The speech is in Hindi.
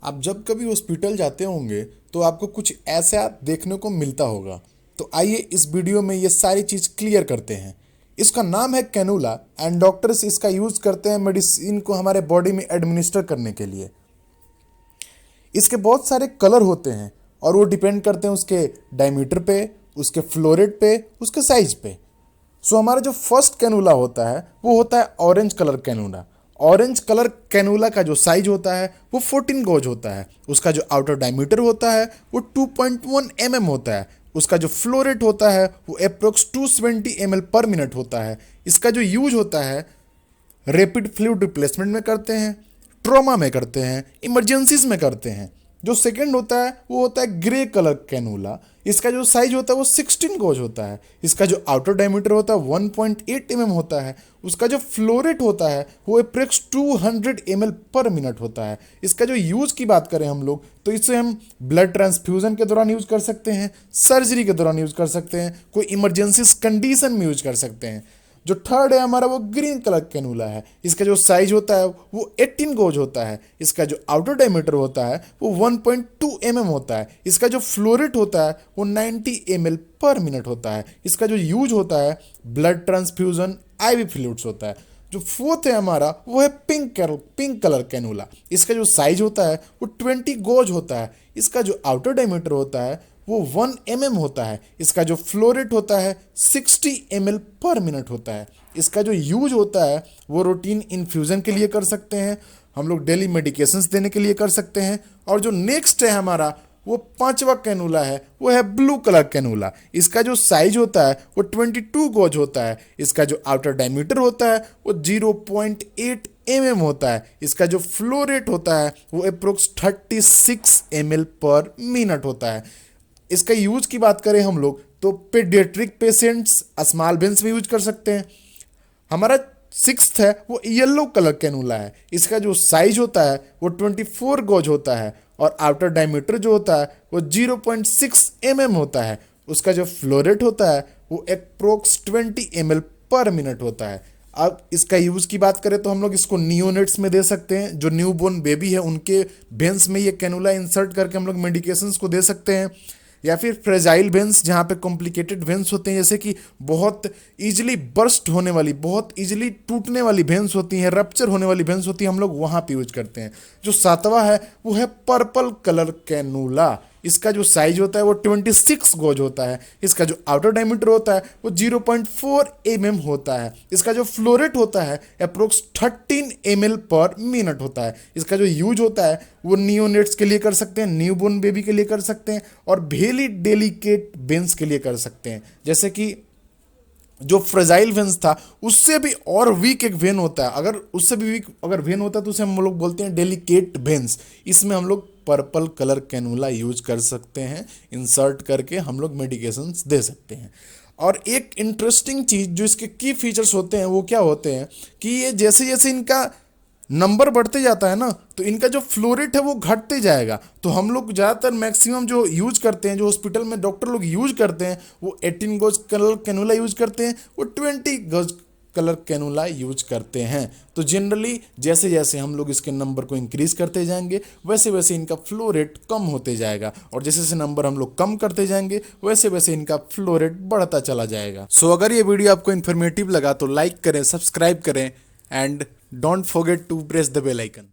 आप जब कभी हॉस्पिटल जाते होंगे तो आपको कुछ ऐसा देखने को मिलता होगा। तो आइए इस वीडियो में ये सारी चीज़ क्लियर करते हैं। इसका नाम है कैनुला एंड डॉक्टर्स इसका यूज़ करते हैं मेडिसिन को हमारे बॉडी में एडमिनिस्टर करने के लिए। इसके बहुत सारे कलर होते हैं और वो डिपेंड करते हैं उसके डायमीटर पे, उसके फ्लोरेट पे, उसके साइज पे। सो हमारा जो फर्स्ट कैनुला होता है वो होता है orange colour cannula. Orange colour cannula का जो साइज होता है वो 14 गॉज होता है। उसका जो आउटर डायमीटर होता है वो 2.1 mm होता है। उसका जो फ्लो रेट होता है वो अप्रोक्स 270 ml पर मिनट होता है। इसका जो यूज होता है रैपिड फ्लूइड रिप्लेसमेंट में करते हैं, ट्रॉमा में करते हैं, इमरजेंसीज में करते हैं। जो सेकंड होता है वो होता है ग्रे कलर कैनुला। इसका जो साइज होता है वो 16 गॉज होता है। इसका जो आउटर डायमीटर होता है 1.8 mm होता है। उसका जो फ्लो रेट होता है वो अप्रोक्स 200 ml पर मिनट होता है। इसका जो यूज़ की बात करें हम लोग तो इसे हम ब्लड ट्रांसफ्यूजन के दौरान यूज़ कर सकते हैं, सर्जरी के दौरान यूज़ कर सकते हैं, कोई इमरजेंसी कंडीशन में यूज़ कर सकते हैं। जो थर्ड है हमारा वो ग्रीन कलर कैनुला है। इसका जो साइज होता है वो 18 गॉज होता है। इसका जो आउटर डायमीटर होता है वो 1.2 mm होता है। इसका जो फ्लो रेट होता है वो 90 ml पर मिनट होता है। इसका जो यूज होता है ब्लड ट्रांसफ्यूजन, आईवी फ्लूइड्स होता है। जो फोर्थ है हमारा वो है पिंक कलर कैनुला। इसका जो साइज होता है वो 20 गॉज होता है। इसका जो आउटर डायमीटर होता है वो 1 mm होता है। इसका जो फ्लो रेट होता है 60 ml पर मिनट होता है। इसका जो यूज होता है वो रूटीन इन्फ्यूज़न के लिए कर सकते हैं, हम लोग डेली मेडिकेशंस देने के लिए कर सकते हैं। और जो नेक्स्ट है हमारा वो पांचवा कैनुला है वो है ब्लू कलर कैनुला। इसका जो साइज होता है वो 22 गॉज होता है। इसका जो आउटर डायमीटर होता है वो 0.8 mm होता है। इसका जो फ्लो रेट होता है वो अप्रोक्स 36 ml पर मिनट होता है। इसका यूज की बात करें हम लोग तो पेडियाट्रिक पेशेंट्स स्मॉल बेंस में यूज कर सकते हैं। हमारा सिक्स्थ है वो येलो कलर कैनुला है। इसका जो साइज होता है वो 24 गॉज होता है और आउटर डायमीटर जो होता है वो 0.6 mm होता है। उसका जो फ्लो रेट होता है वो अप्रोक्स 20 ml पर मिनट होता है। अब इसका यूज़ की बात करें तो हम लोग इसको नियोनेट्स में दे सकते हैं। जो न्यू बोर्न बेबी है उनके वेंस में ये कैनुला इंसर्ट करके हम लोग मेडिकेशंस को दे सकते हैं। या फिर फ्रेजाइल वेंस जहाँ पे कॉम्प्लिकेटेड वेंस होते हैं, जैसे कि बहुत इजीली बर्स्ट होने वाली, बहुत इजीली टूटने वाली वेंस होती हैं, रप्चर होने वाली वेंस होती हैं, हम लोग वहाँ पे यूज करते हैं। जो सातवां है वो है पर्पल कलर कैनुला। इसका जो साइज होता है वो 26 गॉज होता है। इसका जो आउटर डायमीटर होता है वो 0.4 mm होता है। इसका जो फ्लो रेट होता है अप्रोक्स 13 ml पर मिनट होता है। इसका जो यूज होता है वो नियोनेट्स के लिए कर सकते हैं, न्यूबॉर्न बेबी के लिए कर सकते हैं और वेरी डेलिकेट वेंस के लिए कर सकते हैं। जैसे कि जो फ्रेजाइल वेंस था उससे भी और वीक एक वेन होता है, अगर उससे भी वीक अगर वेन होता है तो उसे हम लोग बोलते हैं डेलिकेट वेंस। इसमें हम लोग पर्पल कलर कैनुला यूज कर सकते हैं, इंसर्ट करके हम लोग मेडिकेशंस दे सकते हैं। और एक इंटरेस्टिंग चीज़ जो इसके की फीचर्स होते हैं वो क्या होते हैं कि ये जैसे जैसे इनका नंबर बढ़ते जाता है ना तो इनका जो फ्लो रेट है वो घटते जाएगा। तो हम लोग ज़्यादातर मैक्सिमम जो यूज करते हैं, जो हॉस्पिटल में डॉक्टर लोग यूज करते हैं वो 18 गॉज कलर कैनुला यूज करते हैं, वो 20 गॉज कलर कैनुला यूज करते हैं। तो जनरली जैसे जैसे हम लोग इसके नंबर को इंक्रीज करते जाएंगे वैसे वैसे इनका फ्लो रेट कम होते जाएगा और जैसे जैसे नंबर हम लोग कम करते जाएंगे वैसे वैसे इनका फ्लो रेट बढ़ता चला जाएगा। सो अगर ये वीडियो आपको इन्फॉर्मेटिव लगा तो लाइक करें, सब्सक्राइब करें and don't forget to press the bell icon.